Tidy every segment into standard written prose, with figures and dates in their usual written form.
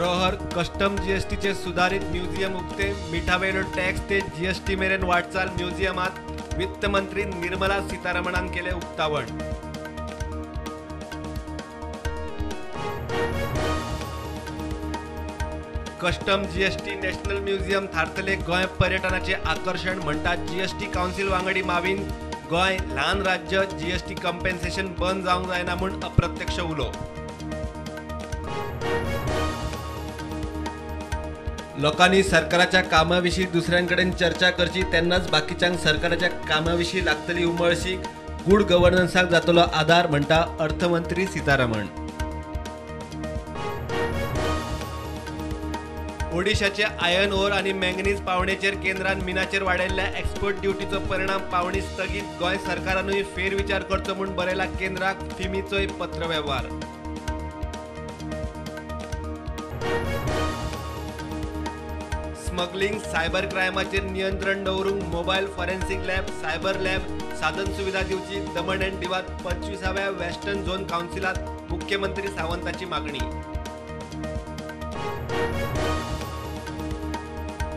धरोहर कस्टम जीएसटीचे सुधारित म्युझियम उक्ते मिठावेलो टॅक्स ते जीएसटी मेरेन वाटचाल म्युझियमात वित्त मंत्री निर्मला सीतारामनान केले उक्तावण। Custom GST national museum थारतले Goa पर्यटनाचे आकर्षण म्हणतात जीएसटी काउन्सिल वांगडी माविन गोंय ल्हान राज्य जीएसटी कंपेन्सेशन बंद जावंक जायना म्हूण अप्रत्यक्ष उलो। लोकांनी सरकाराच्या कामाविषयी दुसऱ्यांकडेन चर्चा करची तेन्नाच बाकीच्यांक सरकाराच्या कामाविषयी लागतली उमळशीक गुड गव्हर्नन्साक जातलो आधार म्हणटा अर्थमंत्री सीतारामन। ओडिशाचे आयर्न ओर आणि मँगनीज पावणेचेर केंद्रान मिनाचेर वाडयल्ल्या एक्सपोर्ट ड्युटीचो परिणाम पावणी स्थगीत गोंय सरकारानूय फेरविचार करचो म्हूण बरयला केंद्राक फिमीचोय पत्रव्यवहार। स्मगलिंग सायबर क्रायमाचेर नियंत्रण दवरूंक mobile forensic lab cyber lab साधन सुविधा दिवची दमण अँड दिवात 25व्या वेस्टर्न झोन काउन्सिलात मुख्यमंत्री सावंताची मागणी।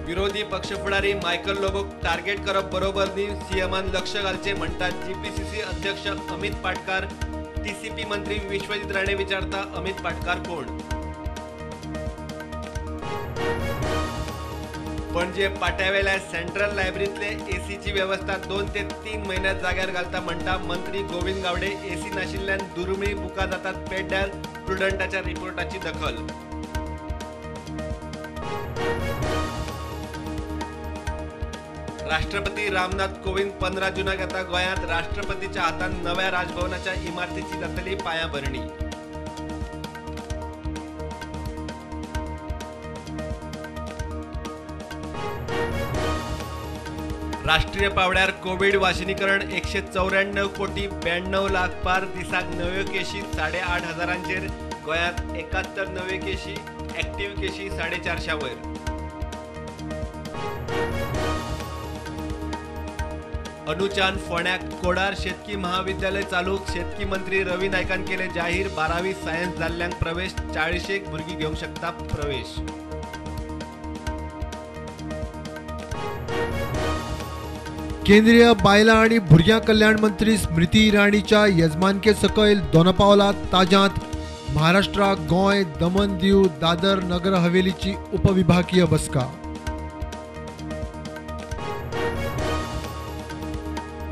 विरोधी पक्षफुडारी मायकल लोबोक टार्गेट करप बरोबर न्ही सीएमान लक्ष घालचे म्हणतात जीपीसीसी अध्यक्ष अमित पाटकार। टीसीपी मंत्री विश्वजित राणे विचारता अमित पाटकार कोण। पणजे पाट्यावेल्या सेंट्रल लायब्ररीतले एसीची व्यवस्था 2 ते 3 महिन्यात जाग्यार घालता म्हणटा मंत्री गोविंद गावडे। एसी नाशिल्ल्यान दुर्मिळ बुकां जातात पेड्ड्यार प्रुडंटाच्या रिपोर्टाची दखल। राष्ट्रपती रामनाथ कोविंद 15 जूनाक येता गोंयांत राष्ट्रपतीच्या हातान नव्या राजभवनाच्या इमारतीची जातली पायाभरणी। राष्ट्रीय पावड्यार कोविड वाशिनीकरण 194 कोटी 92 लाख पार। दिसाक नव्यो केशी 8,500 गोंयांत 71 नव्यो केशी ऍक्टिव्ह केशी 450 वयर। अनुचान फोंड्याक कोडार शेतकी महाविद्यालय चालू। शेतकी मंत्री रवी नायकान केले जाहीर 12वी सायन्स जाल्ल्यांक प्रवेश 40 भुरगीं घेवंक शकता प्रवेश। केंद्रीय बायलां आणि भुरग्यां कल्याण मंत्री स्मृती इराणीच्या येजमानके सकयल दोनापावला ताज्यांत महाराष्ट्र गोंय दमन दीव दादर नगर हवेलीची उपविभागीय बसका।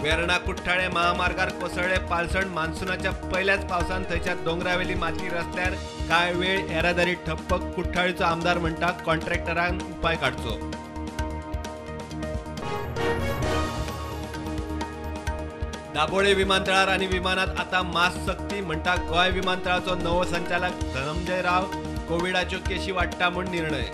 वेर्णा कुठ्ठाळे महामार्गार कोसळ्ळे पालसण। मान्सूनाच्या पहिल्याच पावसान थंयच्या दोंगरावेली माती रस्त्यार कांय वेळ येरादारी ठप्प। कुठ्ठाळीचो आमदार म्हणटा कॉन्ट्रॅक्टरांक उपाय काडचो। दाबोळे विमानतळार आणि विमानात आता मास्क सक्ती म्हणटा गोंय विमानतळाचो नवो संचालक धनंजय राव। कोविडाच्यो केशी वाडटा म्हूण निर्णय।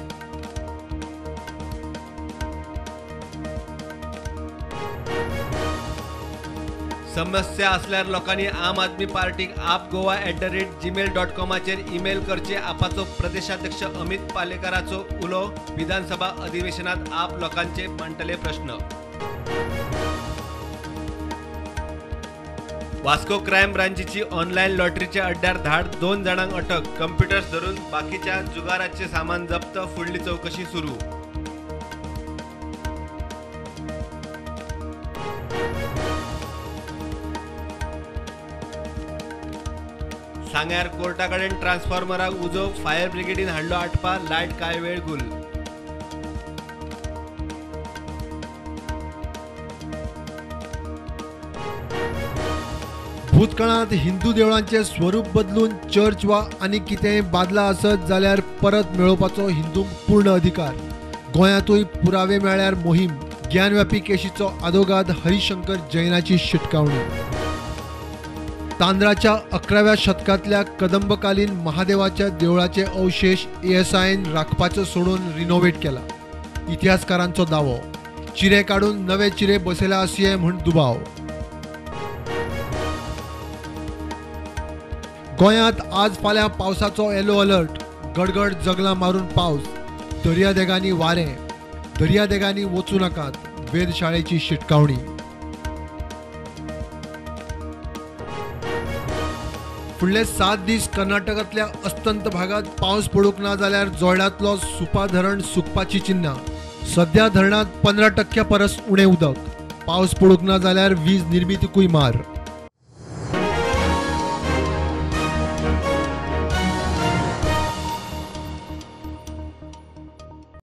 समस्या असल्यार लोकांनी आम आदमी पार्टीक apgoa@gmail.com ईमेल करचे। आपाचो प्रदेशाध्यक्ष अमित पालेकराचो उलो। विधानसभा अधिवेशनात आप लोकांचे मांडटले प्रश्न। वास्को क्रायम ब्रांचीची ऑनलाईन लॉटरीच्या अड्ड्यार धाड 2 जाणांक अटक। कम्प्युटर्स धरून बाकीच्या जुगाराचे सामान जप्त। फुडली चौकशी सुरू। सांग्यार कोर्टाकडेन ट्रान्सफॉर्मराक उजो। फायर ब्रिगेडीन हाडलो आटपा लायट कांय वेळ गुल। भूतकाळात हिंदू देवळांचे स्वरूप बदलून चर्च वा आनी कितेंय बादला आसत जाल्यार परत मेळोवपाचो हिंदूंक पूर्ण अधिकार। गोंयांतूय पुरावे मेळ्ळ्यार मोहीम। ज्ञानव्यापी केशीचो आदोगाद हरिशंकर जैनाची शिटकावणी। तांद्राच्या 11व्या शतकातल्या कदंबकालीन महादेवाच्या देवळाचे अवशेष ASIन राखपाचो सोडून रिनोव्हेट केला। इतिहासकारांचो दावो। चिरे काढून नवे चिरे बसयला आसये म्हूण दुबाव। गोंयांत आज फाल्यां पावसाचो येलो अलर्ट। गडगड जगलां मारून पावस। दर्यादेगांनी वारें। दर्यादेगांनी वचूं नाकात। वेधशाळेची शिटकावणी। फुडले 7 दीस कर्नाटकातल्या अस्तंत भागात पावस पडूंक ना जाल्यार जोयडातलो सुपा धरण सुकपाची चिन्हां. सध्या धरणात 15% परस उणें उदक. पावस पडूंक ना जाल्यार वीज निर्मितीकूय मार.